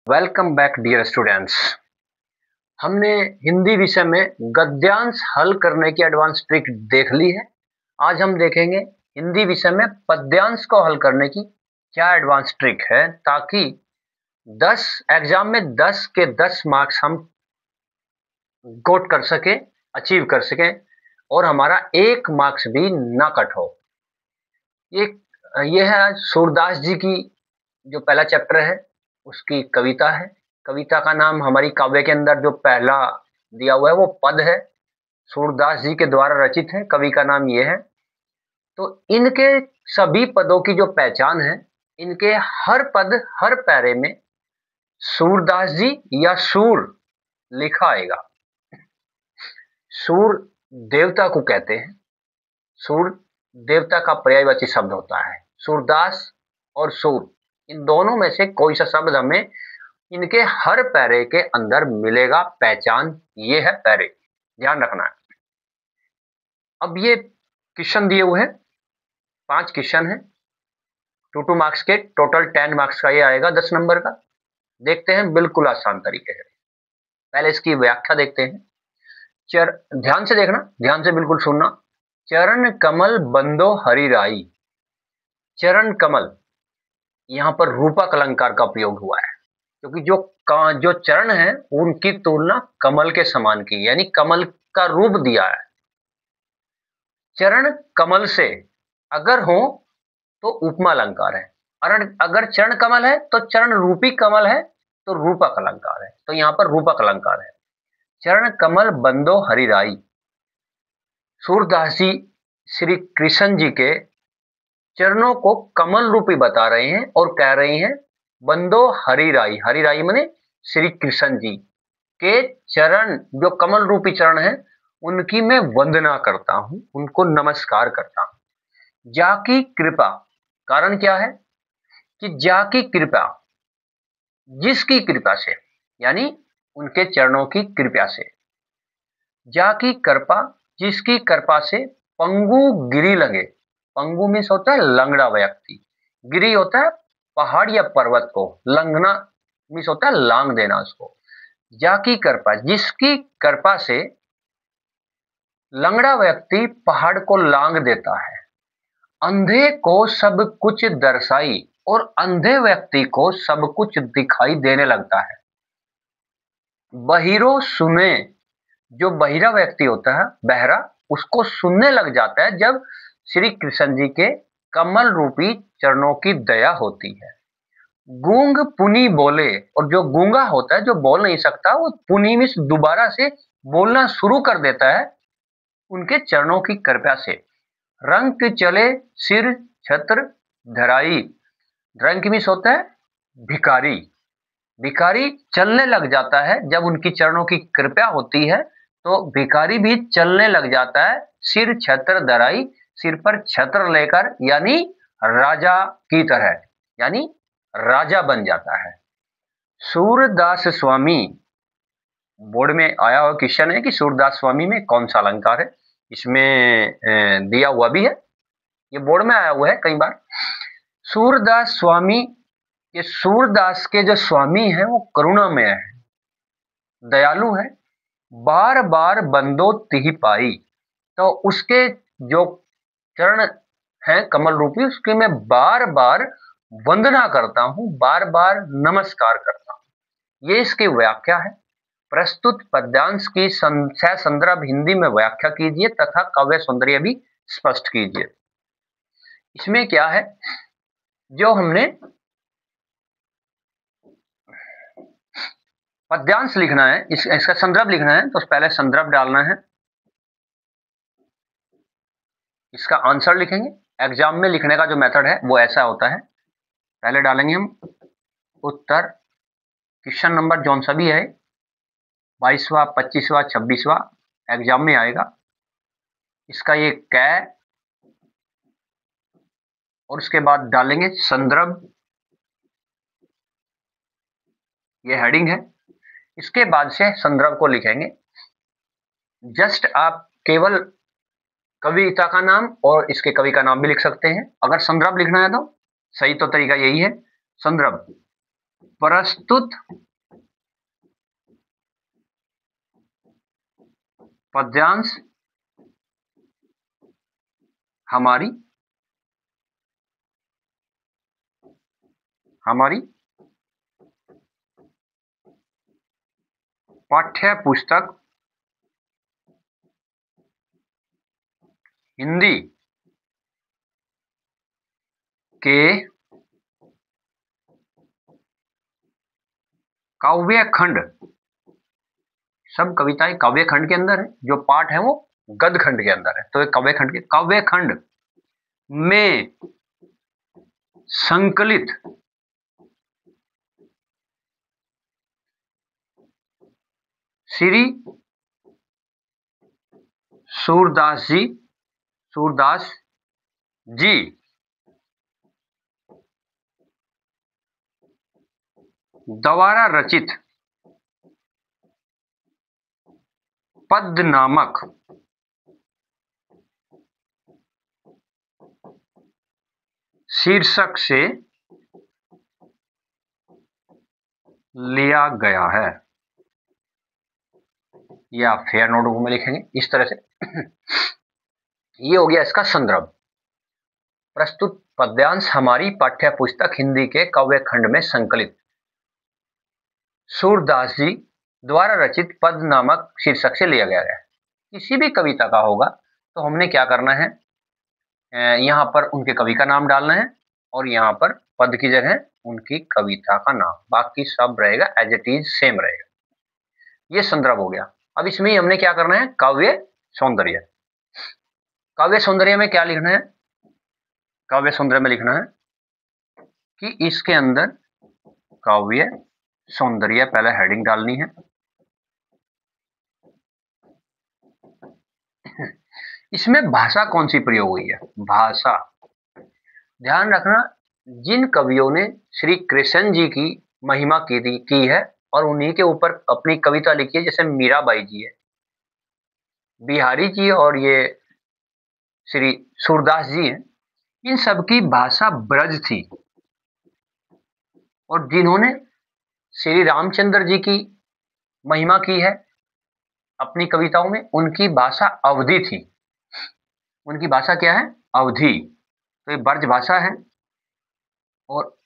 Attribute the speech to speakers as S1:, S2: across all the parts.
S1: Welcome back dear students. हमने हिंदी विषय में गद्यांश हल करने की एडवांस ट्रिक देख ली है। आज हम देखेंगे हिंदी विषय में पद्यांश को हल करने की क्या एडवांस ट्रिक है, ताकि 10 एग्जाम में 10 के 10 मार्क्स हम गोट कर सके, अचीव कर सके और हमारा 1 मार्क्स भी ना कट हो। ये ये है आज सूरदास जी की जो पहला चैप्टर है उसकी कविता है। कविता का नाम हमारी काव्य के अंदर जो पहला दिया हुआ है वो पद है, सूरदास जी के द्वारा रचित है। कवि का नाम ये है। तो इनके सभी पदों की जो पहचान है, इनके हर पद हर पैरे में सूरदास जी या सूर लिखा आएगा। सूर देवता को कहते हैं। सूर देवता का पर्यायवाची शब्द होता है। सूरदास और सूर, इन दोनों में से कोई सा शब्द हमें इनके हर पैरे के अंदर मिलेगा। पहचान ये है पैरे, ध्यान रखना है। अब ये क्वेश्चन दिए हुए हैं, 5 क्वेश्चन है, 2 मार्क्स के, टोटल 10 मार्क्स का ये आएगा, 10 नंबर का। देखते हैं बिल्कुल आसान तरीके से। पहले इसकी व्याख्या देखते हैं। ध्यान से देखना, ध्यान से बिल्कुल सुनना। चरण कमल बंदो हरिराई। चरण कमल, यहां पर रूपक अलंकार का प्रयोग हुआ है, क्योंकि जो चरण है उनकी तुलना कमल के समान की, यानी कमल का रूप दिया है। चरण कमल से अगर हो तो उपमा अलंकार है, और अगर चरण कमल है तो चरण रूपी कमल है तो रूपक अलंकार है। तो यहां पर रूपक अलंकार है। चरण कमल बंदो हरिराई। सूरदास जी श्री कृष्ण जी के चरणों को कमल रूपी बता रहे हैं और कह रहे हैं बंदो हरिराई। हरिराई माने श्री कृष्ण जी के चरण, जो कमल रूपी चरण है, उनकी मैं वंदना करता हूं, उनको नमस्कार करता हूं। जाकी कृपा, कारण क्या है कि जाकी कृपा, जिसकी कृपा से, यानी उनके चरणों की कृपा से। जाकी कृपा, जिसकी कृपा से पंगु गिरी लगे। पंगु मीन्स होता है लंगड़ा व्यक्ति, गिरी होता है पहाड़ या पर्वत को, लंघना मीन्स होता है लांग देना उसको। जाकी कृपा, जिसकी कृपा से लंगड़ा व्यक्ति पहाड़ को लांग देता है। अंधे को सब कुछ दर्शाई, और अंधे व्यक्ति को सब कुछ दिखाई देने लगता है। बहिरो सुने, जो बहिरा व्यक्ति होता है, बहरा, उसको सुनने लग जाता है जब श्री कृष्ण जी के कमल रूपी चरणों की दया होती है। गूंग पुनी बोले, और जो गूंगा होता है, जो बोल नहीं सकता, वो पुनी में दोबारा से बोलना शुरू कर देता है उनके चरणों की कृपा से। रंग चले सिर छत्र धराई। रंग मिस होता है भिखारी। भिखारी चलने लग जाता है जब उनकी चरणों की कृपा होती है, तो भिखारी भी चलने लग जाता है। सिर छत्र धराई, सिर पर छत्र लेकर, यानी राजा की तरह, यानी राजा बन जाता है। सूरदास स्वामी, बोर्ड में आया हुआ क्वेश्चन है कि सूरदास स्वामी में कौन सा अलंकार है, इसमें दिया हुआ भी है, ये बोर्ड में आया हुआ है कई बार। सूरदास स्वामी, ये सूरदास के जो स्वामी हैं वो करुणामय है, दयालु है। बार बार बंदो तिहि पाई, तो उसके जो चरण हैं कमल रूपी, उसकी मैं बार बार वंदना करता हूं, बार बार नमस्कार करता हूं। ये इसकी व्याख्या है। प्रस्तुत पद्यांश की संदर्भ हिंदी में व्याख्या कीजिए तथा काव्य सौंदर्य भी स्पष्ट कीजिए। इसमें क्या है, जो हमने पद्यांश लिखना है, इसका संदर्भ लिखना है, तो पहले संदर्भ डालना है, इसका आंसर लिखेंगे। एग्जाम में लिखने का जो मेथड है वो ऐसा होता है, पहले डालेंगे हम उत्तर, क्वेश्चन नंबर जौन सा भी है, 22वां 25वां 26वां एग्जाम में आएगा, इसका ये कै, और उसके बाद डालेंगे संदर्भ, ये हेडिंग है। इसके बाद से संदर्भ को लिखेंगे। जस्ट आप केवल कविता का नाम और इसके कवि का नाम भी लिख सकते हैं। अगर संदर्भ लिखना है तो सही तो तरीका यही है, संदर्भ प्रस्तुत पद्यांश हमारी पाठ्य पुस्तक हिंदी के काव्य खंड, सब कविताएं काव्य खंड के अंदर है, जो पाठ है वो गद्य खंड के अंदर है, तो ये काव्य खंड में संकलित श्री सूरदास जी द्वारा रचित पद नामक शीर्षक से लिया गया है। ये आप फेयर नोटबुक में लिखेंगे इस तरह से। ये हो गया इसका संदर्भ। प्रस्तुत पद्यांश हमारी पाठ्य पुस्तक हिंदी के काव्य खंड में संकलित सूरदास जी द्वारा रचित पद नामक शीर्षक से लिया गया है। किसी भी कविता का होगा तो हमने क्या करना है, यहाँ पर उनके कवि का नाम डालना है और यहाँ पर पद की जगह उनकी कविता का नाम, बाकी सब रहेगा एज इट इज सेम रहेगा। ये संदर्भ हो गया। अब इसमें ही हमने क्या करना है, काव्य सौंदर्य। काव्य सौंदर्य में क्या लिखना है, काव्य सौंदर्य में लिखना है कि इसके अंदर काव्य सौंदर्य पहले हेडिंग डालनी है। इसमें भाषा कौन सी प्रयोग हुई है, भाषा ध्यान रखना, जिन कवियों ने श्री कृष्ण जी की महिमा की है और उन्हीं के ऊपर अपनी कविता लिखी है, जैसे मीराबाई जी है, बिहारी जी और ये श्री सूरदास जी हैं, इन सबकी भाषा ब्रज थी। और जिन्होंने श्री रामचंद्र जी की महिमा की है अपनी कविताओं में, उनकी भाषा अवधी थी। उनकी भाषा क्या है, अवधी, तो ये ब्रज भाषा है। और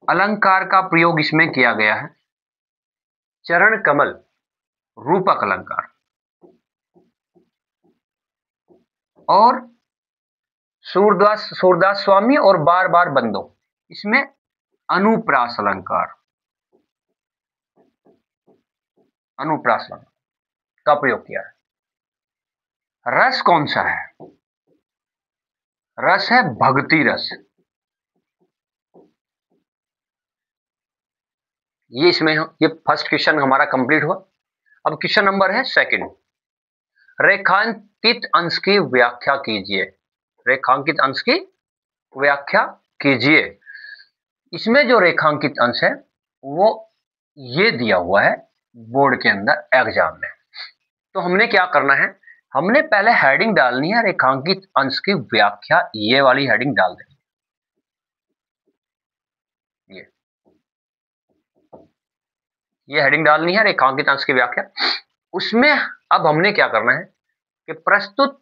S1: अलंकार का प्रयोग इसमें किया गया है, चरण कमल रूपक अलंकार और सूरदास स्वामी और बार बार बंदो, इसमें अनुप्रास अलंकार का प्रयोग किया है। रस कौन सा है, रस है भक्ति रस। ये इसमें ये फर्स्ट क्वेश्चन हमारा कंप्लीट हुआ। अब क्वेश्चन नंबर है सेकंड, रेखांकित अंश की व्याख्या कीजिए। रेखांकित अंश की व्याख्या कीजिए। इसमें जो रेखांकित अंश है वो ये दिया हुआ है बोर्ड के अंदर एग्जाम में। तो हमने क्या करना है, हमने पहले हेडिंग डालनी है रेखांकित अंश की व्याख्या, ये वाली हेडिंग डाल देंगे। ये हेडिंग डालनी है रेखांकित अंश की व्याख्या। उसमें अब हमने क्या करना है कि प्रस्तुत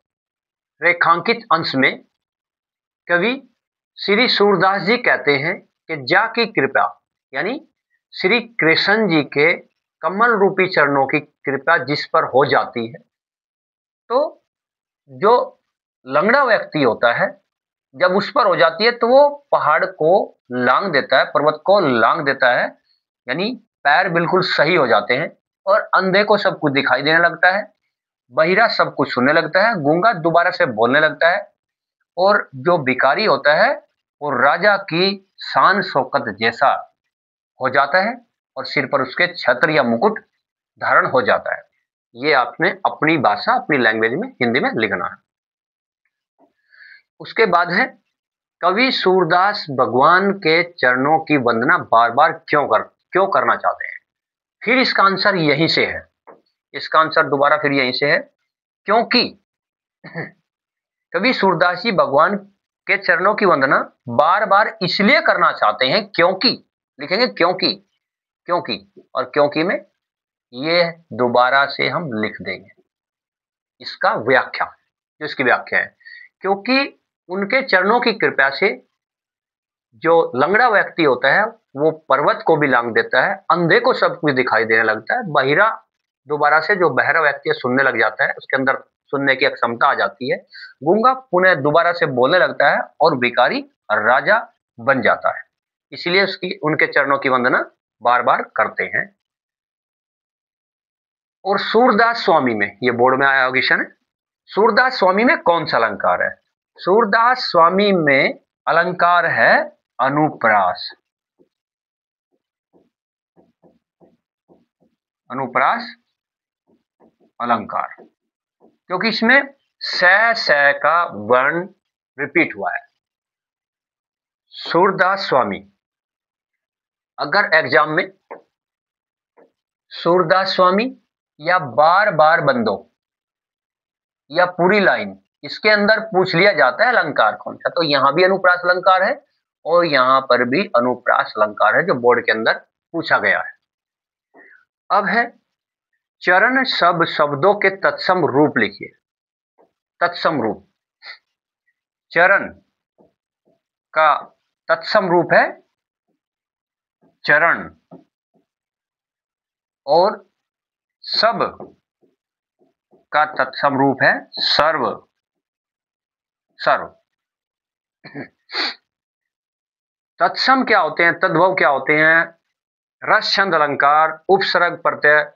S1: रेखांकित अंश में कवि श्री सूरदास जी कहते हैं कि जा की कृपा, यानी श्री कृष्ण जी के कमल रूपी चरणों की कृपा जिस पर हो जाती है, तो जो लंगड़ा व्यक्ति होता है जब उस पर हो जाती है तो वो पहाड़ को लांग देता है, पर्वत को लांग देता है, यानी पैर बिल्कुल सही हो जाते हैं और अंधे को सब कुछ दिखाई देने लगता है, बहिरा सब कुछ सुनने लगता है, गूंगा दोबारा से बोलने लगता है और जो भिखारी होता है वो राजा की शान शौकत जैसा हो जाता है और सिर पर उसके छत्र या मुकुट धारण हो जाता है। ये आपने अपनी भाषा अपनी लैंग्वेज में हिंदी में लिखना है। उसके बाद है कवि सूरदास भगवान के चरणों की वंदना बार बार क्यों करना चाहते हैं। फिर इसका आंसर यहीं से है, इसका आंसर दोबारा फिर यहीं से है, क्योंकि कवि सूरदास जी भगवान के चरणों की वंदना बार बार इसलिए करना चाहते हैं क्योंकि, लिखेंगे क्योंकि, क्योंकि, और क्योंकि में ये दोबारा से हम लिख देंगे इसका व्याख्या, जो इसकी व्याख्या है, क्योंकि उनके चरणों की कृपा से जो लंगड़ा व्यक्ति होता है वो पर्वत को भी लांग देता है, अंधे को सब कुछ दिखाई देने लगता है, बहिरा दोबारा से जो बहरा व्यक्ति है सुनने लग जाता है, उसके अंदर सुनने की क्षमता आ जाती है, गूंगा पुनः दोबारा से बोलने लगता है और भिखारी राजा बन जाता है। इसलिए उसकी उनके चरणों की वंदना बार बार करते हैं। और सूरदास स्वामी में, ये बोर्ड में आया क्वेश्चन है, सूरदास स्वामी में कौन सा अलंकार है? सूरदास स्वामी में अलंकार है अनुप्रास। अनुप्रास अलंकार, क्योंकि इसमें स का वर्ण रिपीट हुआ है। सूरदास स्वामी, अगर एग्जाम में सूरदास स्वामी या बार बार बंदो या पूरी लाइन, इसके अंदर पूछ लिया जाता है अलंकार कौन सा, तो यहां भी अनुप्रास अलंकार है और यहां पर भी अनुप्रास अलंकार है जो बोर्ड के अंदर पूछा गया है। अब है चरण सब शब्दों के तत्सम रूप लिखिए। तत्सम रूप, चरण का तत्सम रूप है चरण और सब का तत्सम रूप है सर्व। सर्व तत्सम क्या होते हैं, तद्भव क्या होते हैं, रस छंद अलंकार, उपसर्ग प्रत्यय,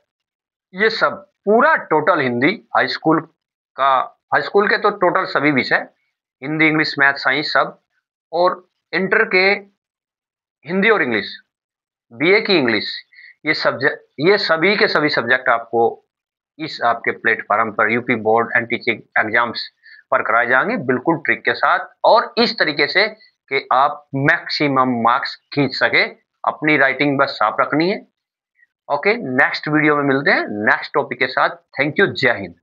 S1: ये सब पूरा टोटल हिंदी हाई स्कूल का, हाई स्कूल के तो टोटल सभी विषय हिंदी, इंग्लिश, मैथ, साइंस सब, और इंटर के हिंदी और इंग्लिश, बीए की इंग्लिश, ये सब्जेक्ट, ये सभी के सभी सब्जेक्ट आपको इस आपके प्लेटफॉर्म पर UP board and teaching exams पर कराए जाएंगे बिल्कुल ट्रिक के साथ, और इस तरीके से कि आप मैक्सिमम मार्क्स खींच सके। अपनी राइटिंग बस साफ रखनी है। ओके, नेक्स्ट वीडियो में मिलते हैं नेक्स्ट टॉपिक के साथ। थैंक यू, जय हिंद।